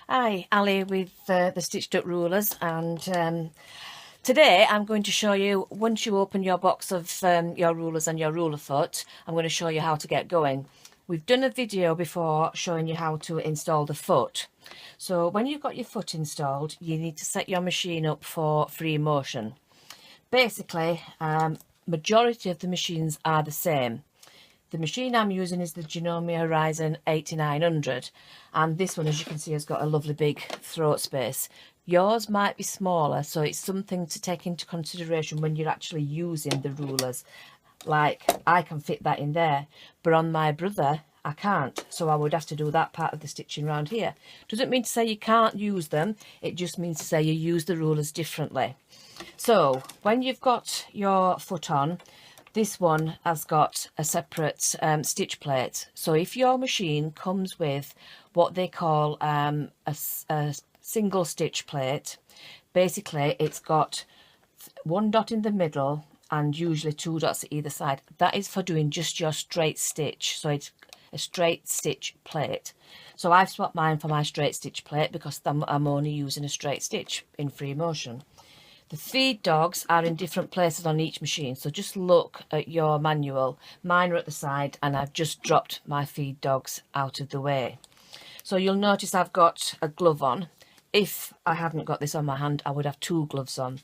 Hi, Ali with the Stitched Up Rulers, and today I'm going to show you, once you open your box of your rulers and your ruler foot, I'm going to show you how to get going. We've done a video before showing you how to install the foot. So when you've got your foot installed, you need to set your machine up for free motion. Basically, majority of the machines are the same. The machine I'm using is the Janome Horizon 8900, and this one, as you can see, has got a lovely big throat space. Yours might be smaller, so it's something to take into consideration when you're actually using the rulers. Like, I can fit that in there, but on my brother I can't, so I would have to do that part of the stitching around here. Doesn't mean to say you can't use them, it just means to say you use the rulers differently. So when you've got your foot on, this one has got a separate stitch plate. So if your machine comes with what they call a single stitch plate, basically it's got one dot in the middle and usually two dots at either side. That is for doing just your straight stitch. So it's a straight stitch plate. So I've swapped mine for my straight stitch plate because I'm only using a straight stitch in free motion. The feed dogs are in different places on each machine, so just look at your manual. Mine are at the side and I've just dropped my feed dogs out of the way. So you'll notice I've got a glove on. If I hadn't got this on my hand, I would have two gloves on.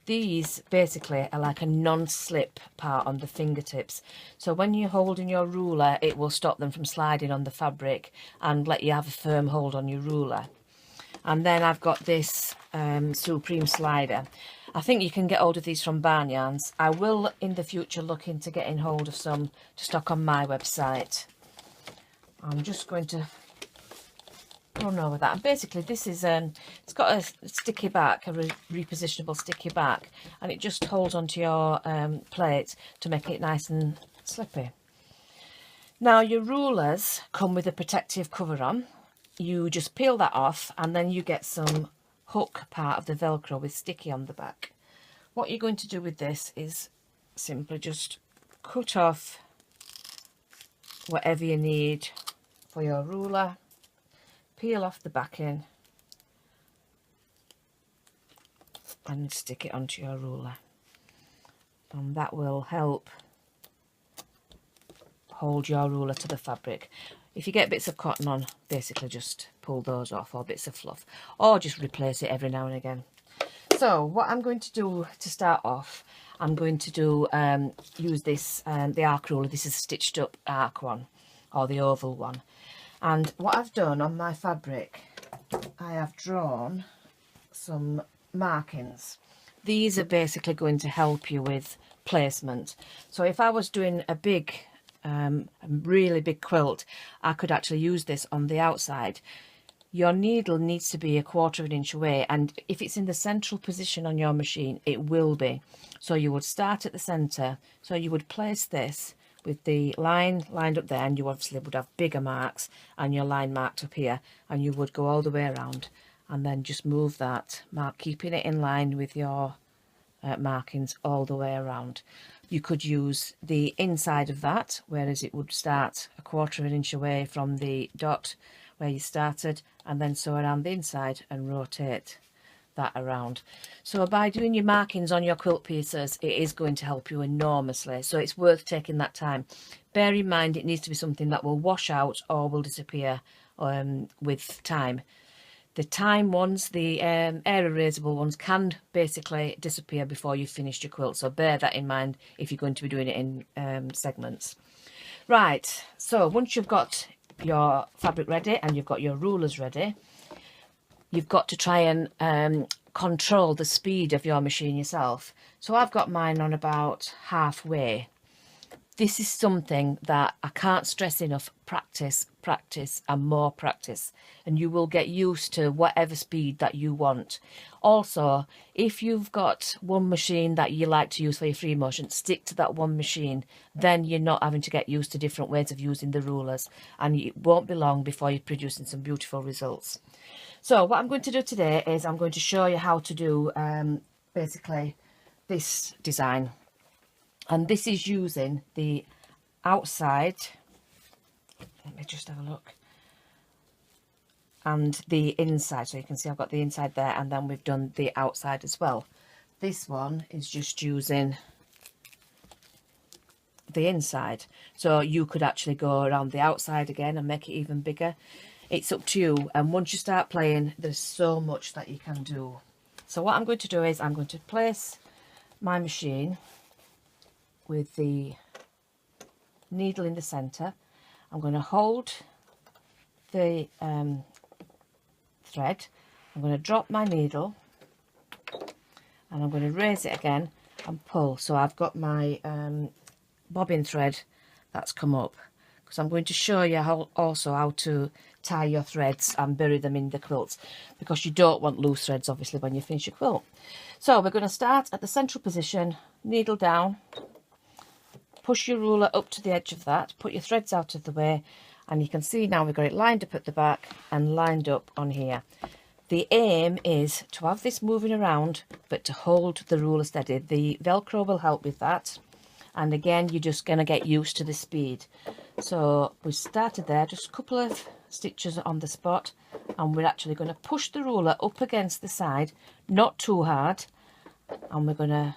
These basically are like a non-slip part on the fingertips. So when you're holding your ruler, it will stop them from sliding on the fabric and let you have a firm hold on your ruler. And then I've got this Supreme slider. I think you can get hold of these from Barn Yarns. I will in the future look into getting hold of some to stock on my website. I'm just going to run over that. And basically this is it's got a sticky back, a repositionable sticky back, and it just holds onto your plate to make it nice and slippy. Now your rulers come with a protective cover on. You just peel that off and then you get some hook part of the Velcro with sticky on the back. What you're going to do with this is simply just cut off whatever you need for your ruler, peel off the backing and stick it onto your ruler, and that will help hold your ruler to the fabric. If you get bits of cotton on, basically just pull those off, or bits of fluff, or just replace it every now and again. So what I'm going to do to start off, I'm going to do use this the arc ruler. This is a stitched up arc one, or the oval one. And what I've done on my fabric, I have drawn some markings. These are basically going to help you with placement. So if I was doing a really big quilt, I could actually use this on the outside. Your needle needs to be 1/4 of an inch away, and if it's in the central position on your machine, it will be. So you would start at the center. So you would place this with the line lined up there, and you obviously would have bigger marks and your line marked up here, and you would go all the way around and then just move that mark, keeping it in line with your markings all the way around. You could use the inside of that, whereas it would start 1/4 of an inch away from the dot where you started, and then sew around the inside and rotate that around. So by doing your markings on your quilt pieces, it is going to help you enormously, so it's worth taking that time. Bear in mind it needs to be something that will wash out or will disappear with time. The time ones, the air erasable ones, can basically disappear before you've finished your quilt, so bear that in mind if you're going to be doing it in segments. Right, so once you've got your fabric ready and you've got your rulers ready, you've got to try and control the speed of your machine yourself. So I've got mine on about halfway. This is something that I can't stress enough. Practice, practice and more practice, and you will get used to whatever speed that you want. Also, if you've got one machine that you like to use for your free motion, stick to that one machine. Then you're not having to get used to different ways of using the rulers, and it won't be long before you're producing some beautiful results. So what I'm going to do today is I'm going to show you how to do basically this design. And this is using the outside, let me just have a look, and the inside. So you can see I've got the inside there, and then we've done the outside as well. This one is just using the inside, so you could actually go around the outside again and make it even bigger. It's up to you, and once you start playing, there's so much that you can do. So what I'm going to do is I'm going to place my machine with the needle in the center. I'm going to hold the thread, I'm going to drop my needle, and I'm going to raise it again and pull. So I've got my bobbin thread that's come up, because I'm going to show you also how to tie your threads and bury them in the quilts, because you don't want loose threads obviously when you finish your quilt. So we're going to start at the central position, needle down, push your ruler up to the edge of that, put your threads out of the way, and you can see now we've got it lined up at the back and lined up on here. The aim is to have this moving around, but to hold the ruler steady. The Velcro will help with that, and again you're just going to get used to the speed. So we started there, just a couple of stitches on the spot, and we're actually going to push the ruler up against the side, not too hard, and we're going to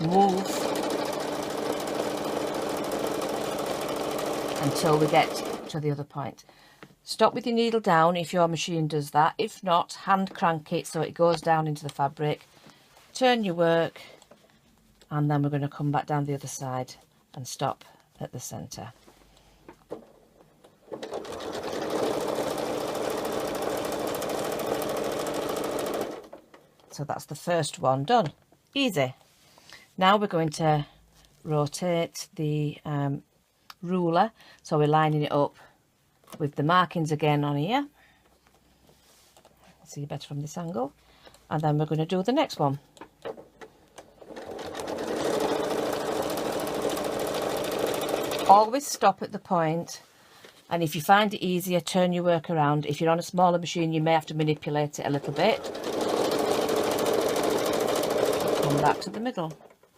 move until we get to the other point. Stop with your needle down if your machine does that. If not, hand crank it so it goes down into the fabric. Turn your work, and then we're going to come back down the other side and stop at the center. So that's the first one done. Easy. Now we're going to rotate the ruler, so we're lining it up with the markings again on here. See better from this angle. And then we're going to do the next one. Always stop at the point, and if you find it easier, turn your work around. If you're on a smaller machine, you may have to manipulate it a little bit. Come back to the middle,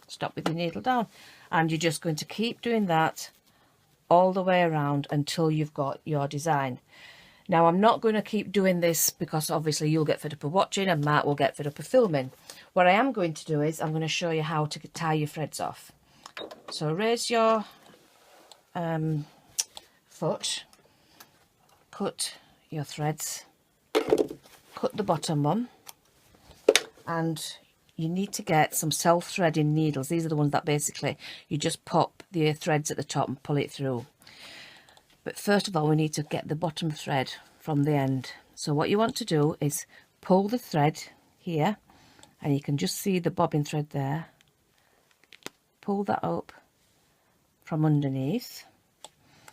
stop with your needle down, and you're just going to keep doing that all the way around until you've got your design. Now I'm not going to keep doing this because obviously you'll get fed up of watching and Mark will get fed up of filming. What I am going to do is I'm going to show you how to tie your threads off. So raise your foot, cut your threads, cut the bottom one, and you need to get some self-threading needles. These are the ones that basically you just pop the threads at the top and pull it through. But first of all, we need to get the bottom thread from the end. So what you want to do is pull the thread here, and you can just see the bobbin thread there. Pull that up from underneath.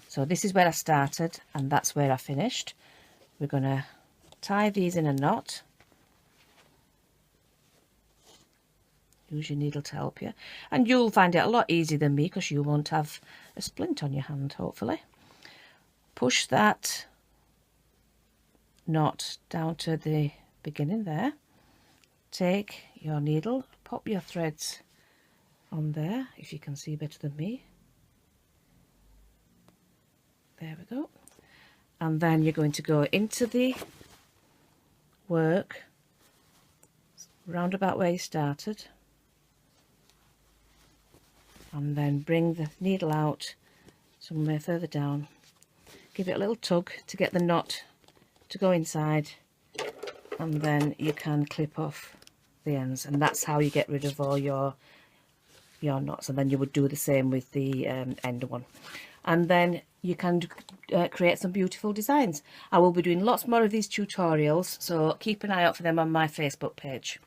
So this is where I started, and that's where I finished. We're going to tie these in a knot. Use your needle to help you, and you'll find it a lot easier than me because you won't have a splint on your hand, hopefully. Push that knot down to the beginning there. Take your needle, pop your threads on there, if you can see better than me. There we go. And then you're going to go into the work round about where you started, and then bring the needle out somewhere further down. Give it a little tug to get the knot to go inside, and then you can clip off the ends, and that's how you get rid of all your knots. And then you would do the same with the end one, and then you can create some beautiful designs. I will be doing lots more of these tutorials, so keep an eye out for them on my Facebook page.